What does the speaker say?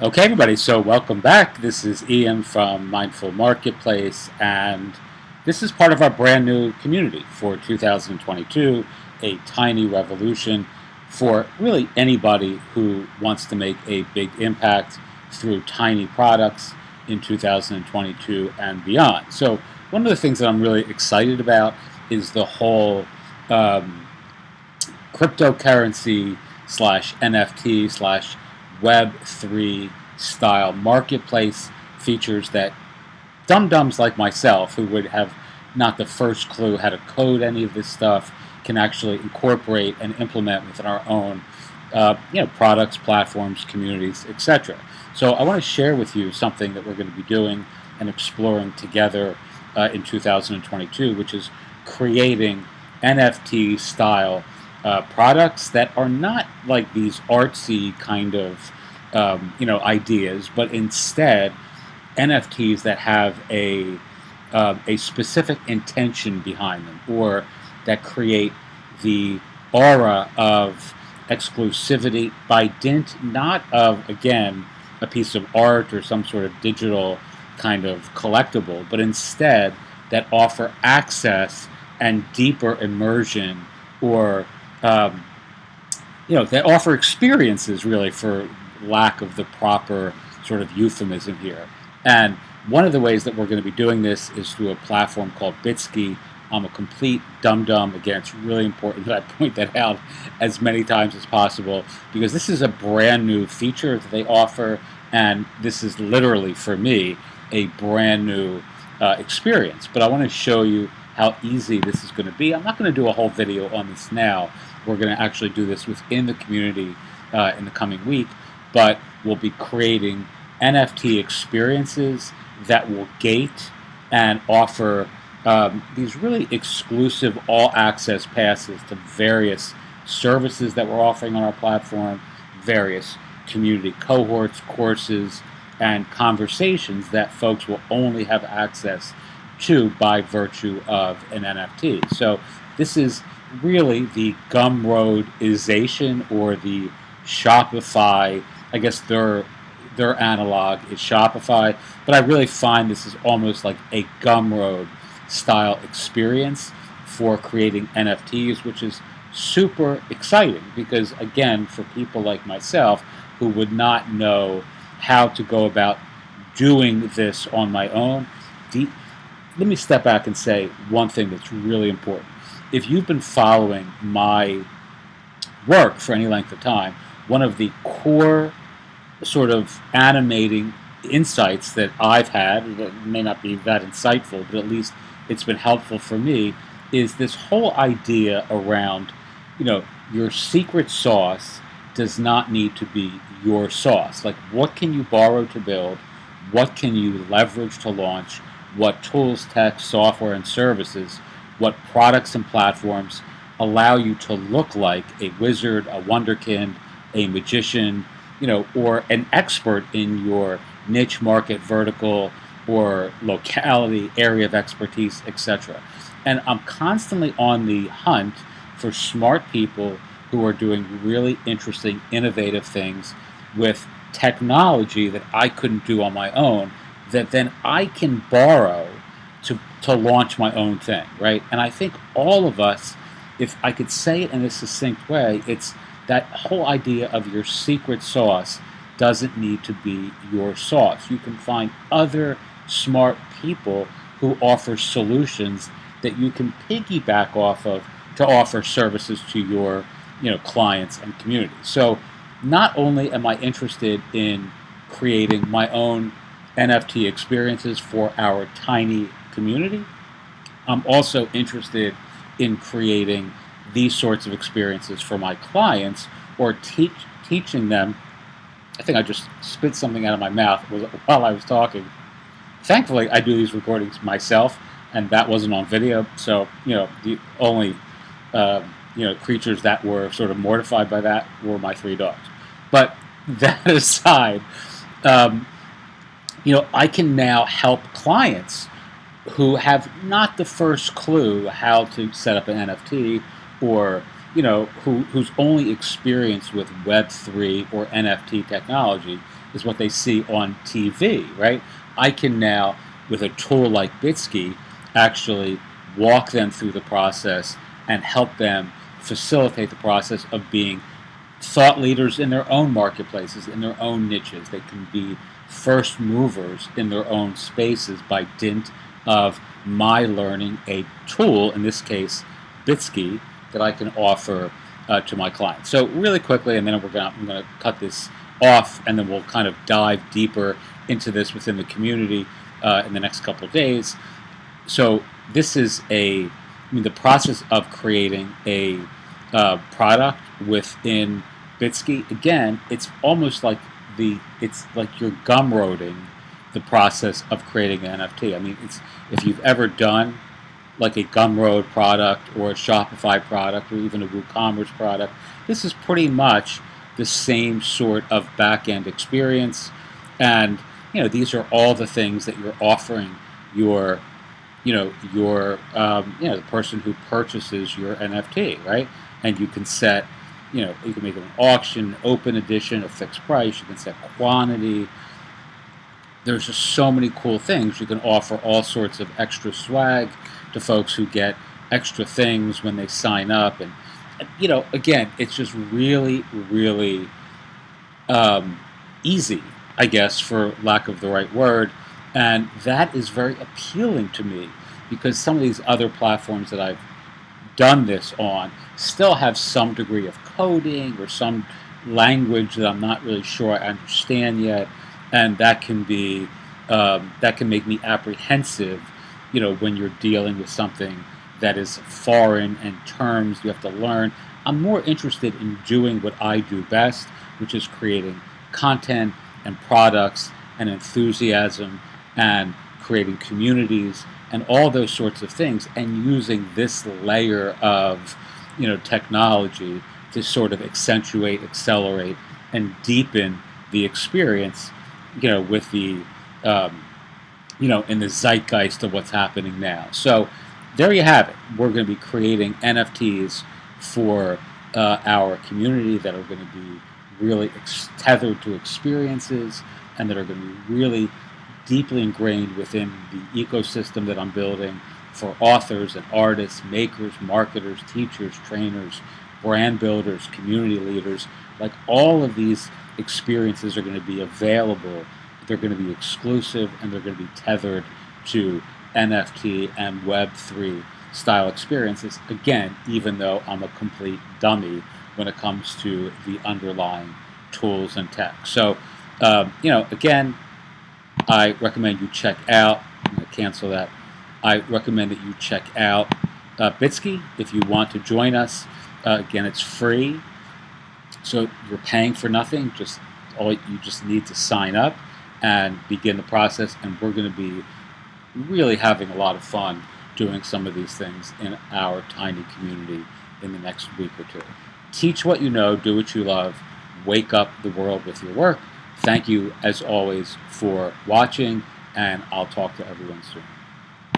Okay, everybody, so welcome back. This is Ian from Mindful Marketplace, and this is part of our brand new community for 2022, a tiny revolution for really anybody who wants to make a big impact through tiny products in 2022 and beyond. So, one of the things that I'm really excited about is the whole um, cryptocurrency slash NFT slash Web3 style marketplace features that dum-dums like myself, who would have not the first clue how to code any of this stuff, can actually incorporate and implement within our own products, platforms, communities, etc. So I want to share with you something that we're going to be doing and exploring together in 2022, which is creating NFT style products that are not like these artsy kind of ideas, but instead NFTs that have a specific intention behind them, or that create the aura of exclusivity by dint not of, again, a piece of art or some sort of digital kind of collectible, but instead that offer access and deeper immersion, or um, that offer experiences, really, for lack of the proper sort of euphemism here. And one of the ways that we're going to be doing this is through a platform called Bitski. I'm a complete dum-dum. Again, it's really important that I point that out as many times as possible, because this is a brand new feature that they offer, and this is literally, for me, a brand new experience. But I want to show you how easy this is going to be. I'm not going to do a whole video on this now. We're going to actually do this within the community in the coming week, but we'll be creating NFT experiences that will gate and offer these really exclusive all-access passes to various services that we're offering on our platform, various community cohorts, courses, and conversations that folks will only have access to by virtue of an NFT. So this is really the Gumroadization, or the Shopify. I guess their analog is Shopify, but I really find this is almost like a Gumroad style experience for creating NFTs, which is super exciting because, again, for people like myself who would not know how to go about doing this on my own, let me step back and say one thing that's really important. If you've been following my work for any length of time, one of the core sort of animating insights that I've had, that may not be that insightful, but at least it's been helpful for me, is this whole idea around, your secret sauce does not need to be your sauce. Like, what can you borrow to build? What can you leverage to launch? What tools, tech, software, and services, what products and platforms allow you to look like a wizard, a wonderkind, a magician, or an expert in your niche market vertical or locality, area of expertise, etc. And I'm constantly on the hunt for smart people who are doing really interesting, innovative things with technology that I couldn't do on my own, that then I can borrow to launch my own thing, right? And I think all of us, if I could say it in a succinct way, it's that whole idea of your secret sauce doesn't need to be your sauce. You can find other smart people who offer solutions that you can piggyback off of to offer services to your clients and community. So not only am I interested in creating my own NFT experiences for our tiny community, I'm also interested in creating these sorts of experiences for my clients, or teaching them. I think I just spit something out of my mouth while I was talking. Thankfully, I do these recordings myself, and that wasn't on video. So, the only creatures that were sort of mortified by that were my 3 dogs. But that aside, I can now help clients who have not the first clue how to set up an NFT, or whose only experience with Web3 or NFT technology is what they see on TV, right? I can now, with a tool like Bitski, actually walk them through the process and help them facilitate the process of being thought leaders in their own marketplaces, in their own niches. They can be first movers in their own spaces by dint of my learning a tool, in this case, Bitski, that I can offer to my clients. So really quickly, and then I'm going to cut this off, and then we'll kind of dive deeper into this within the community in the next couple of days. So this is the process of creating a product within Bitski. Again, it's almost like it's like you're gumroading the process of creating an NFT. I mean, it's if you've ever done like a Gumroad product or a Shopify product or even a WooCommerce product, this is pretty much the same sort of back-end experience. And these are all the things that you're offering your the person who purchases your NFT, right? And you can set, you can make it an auction, open edition, a fixed price. You can set quantity. There's just so many cool things. You can offer all sorts of extra swag to folks who get extra things when they sign up. And again, it's just really, really easy, I guess, for lack of the right word. And that is very appealing to me because some of these other platforms that I've done this on still have some degree of coding or some language that I'm not really sure I understand yet, and that can be that can make me apprehensive, when you're dealing with something that is foreign and terms you have to learn. I'm more interested in doing what I do best, which is creating content and products and enthusiasm and creating communities and all those sorts of things, and using this layer of technology to sort of accentuate, accelerate, and deepen the experience, with the in the zeitgeist of what's happening now. So there you have it. We're going to be creating NFTs for our community that are going to be really tethered to experiences and that are going to be really deeply ingrained within the ecosystem that I'm building for authors and artists, makers, marketers, teachers, trainers, brand builders, community leaders. Like, all of these experiences are going to be available. They're going to be exclusive, and they're going to be tethered to NFT and Web3 style experiences. Again, even though I'm a complete dummy when it comes to the underlying tools and tech. So, again, I recommend you check out, I'm going to cancel that. I recommend that you check out Bitski if you want to join us. Again, it's free, so you're paying for nothing. You just need to sign up and begin the process, and we're going to be really having a lot of fun doing some of these things in our tiny community in the next week or two. Teach what you know, do what you love, wake up the world with your work. Thank you, as always, for watching, and I'll talk to everyone soon.